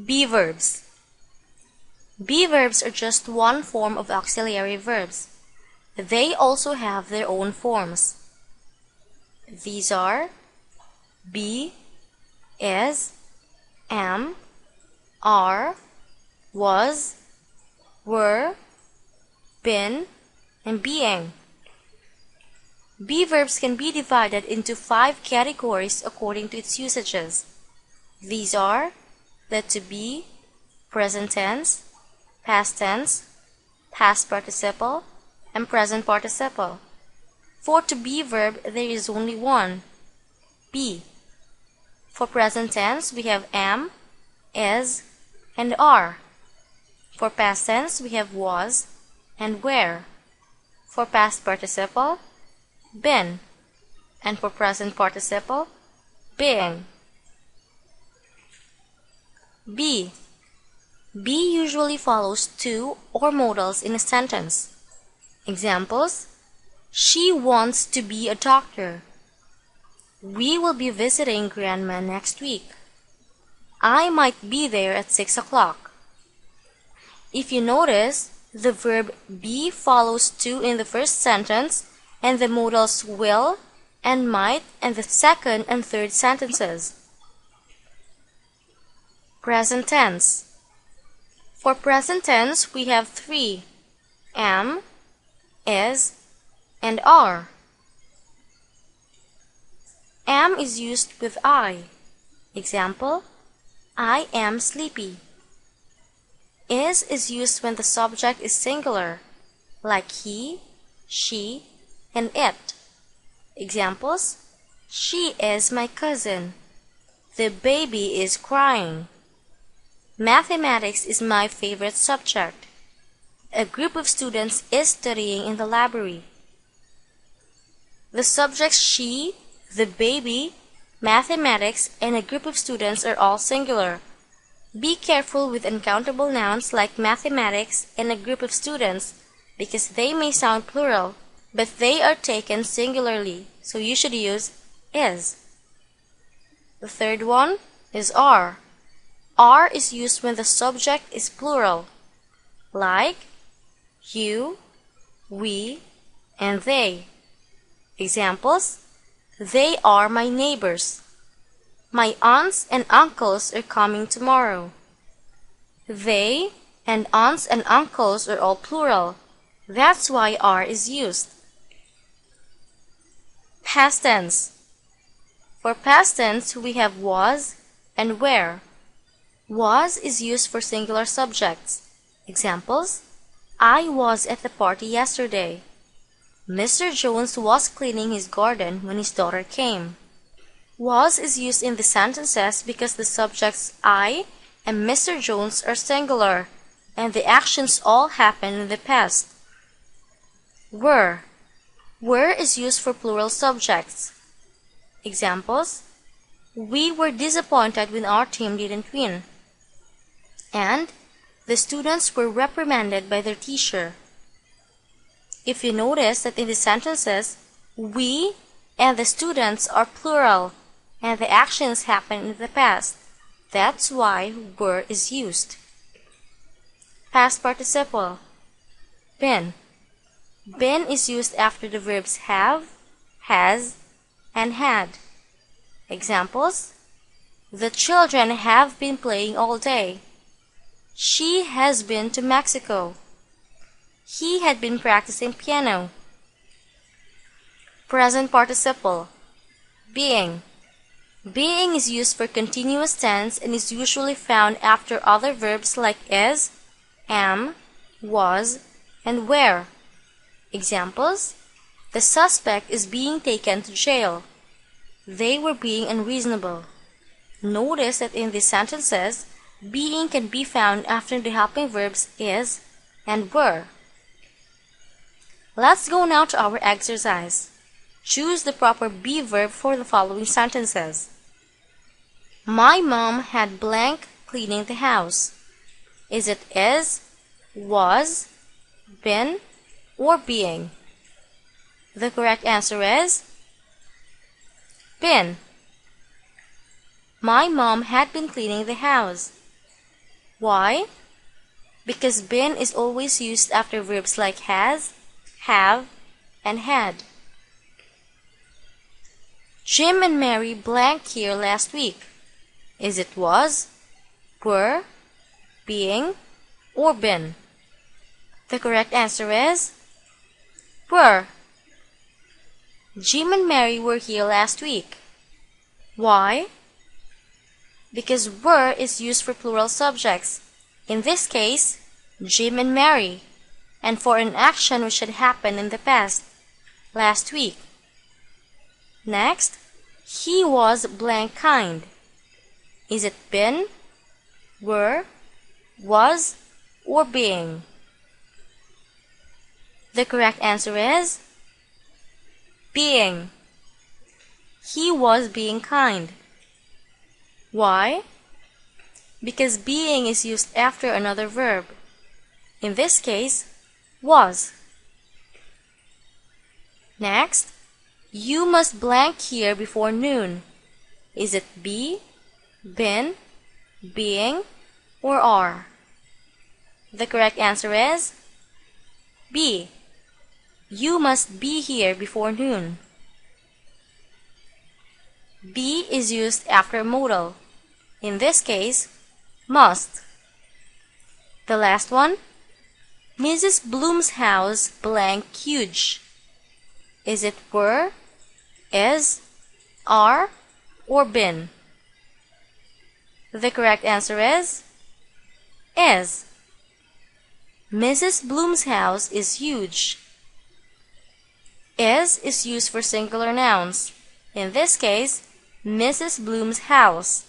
Be verbs. Be verbs are just one form of auxiliary verbs. They also have their own forms. These are be, is, am, are, was, were, been, and being. Be verbs can be divided into 5 categories according to its usages. These are the to be, present tense, past tense, past participle, and present participle. For to be verb, there is only one, be. For present tense, we have am, is, and are. For past tense, we have was and were. For past participle, been. And for present participle, being. Be. Be usually follows to or modals in a sentence. Examples: she wants to be a doctor. We will be visiting Grandma next week. I might be there at 6 o'clock. If you notice, the verb be follows to in the first sentence and the modals will and might in the second and third sentences. Present tense. For present tense, we have 3, am, is, and are. Am is used with I. Example: I am sleepy. Is used when the subject is singular, like he, she, and it. Examples: she is my cousin. The baby is crying. Mathematics is my favorite subject. A group of students is studying in the library. The subjects she, the baby, mathematics, and a group of students are all singular. Be careful with uncountable nouns like mathematics and a group of students because they may sound plural, but they are taken singularly, so you should use is. The third one is are. Are is used when the subject is plural, like you, we, and they. Examples: they are my neighbors. My aunts and uncles are coming tomorrow. They and aunts and uncles are all plural. That's why are is used. Past tense. For past tense, we have was and were. Was is used for singular subjects. Examples: I was at the party yesterday. Mr. Jones was cleaning his garden when his daughter came. Was is used in the sentences because the subjects I and Mr. Jones are singular, and the actions all happen in the past. Were. Were is used for plural subjects. Examples: we were disappointed when our team didn't win. And the students were reprimanded by their teacher. If you notice that in the sentences, we and the students are plural, and the actions happen in the past. That's why were is used. Past participle. Been. Been is used after the verbs have, has, and had. Examples: the children have been playing all day. She has been to Mexico. He had been practicing piano. Present participle. Being. Being is used for continuous tense and is usually found after other verbs like is, am, was, and were. Examples: the suspect is being taken to jail. They were being unreasonable. Notice that in these sentences, being can be found after the helping verbs is and were. Let's go now to our exercise. Choose the proper be verb for the following sentences. My mom had blank cleaning the house. Is it is, was, been, or being? The correct answer is been. My mom had been cleaning the house. Why? Because been is always used after verbs like has, have, and had. Jim and Mary blanked here last week. Is it was, were, being, or been? The correct answer is were. Jim and Mary were here last week. Why? Because were is used for plural subjects. In this case, Jim and Mary, and for an action which had happened in the past, last week. Next, he was blank kind. Is it been, were, was, or being? The correct answer is being. He was being kind. Why? Because being is used after another verb. In this case, was. Next, you must blank here before noon. Is it be, been, being, or are? The correct answer is be. You must be here before noon. Be is used after modal. In this case, must. The last one, Mrs. Bloom's house blank huge. Is it were, is, are, or been? The correct answer is Mrs. Bloom's house is huge. Is used for singular nouns. In this case, Mrs. Bloom's house.